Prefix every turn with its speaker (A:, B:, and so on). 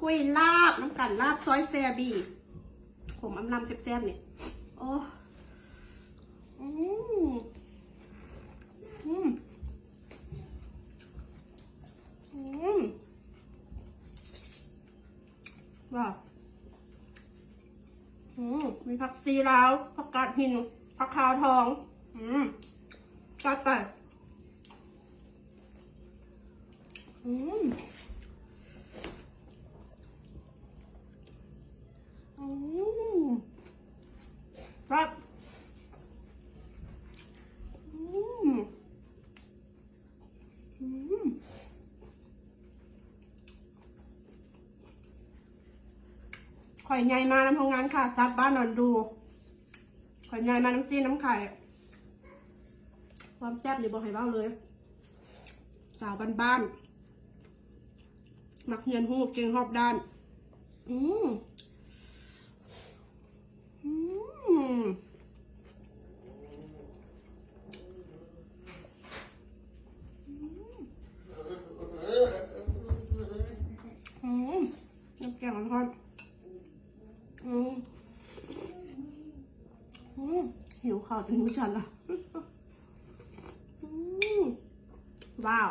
A: คุยลาบน้ำกันลาบซอยแซบีผมอำลำแซ่บๆเนี่ยโอ้ว้าวมีผักซีลาวผักกาดหินผักขาวทองจัดไปครับข่อยใหญ่มาน้ำพงงานค่ะซับบ้านนอนดูข่อยใหญ่มาน้ำซีน้ำไข่ความแซ่บเดี๋ยวบอกให้เบ้าเลยสาวบ้านๆมักเฮียนหูเก่งหอบด้านน้ำแกงทอดหิวข้าวจนมือฉันละว้าว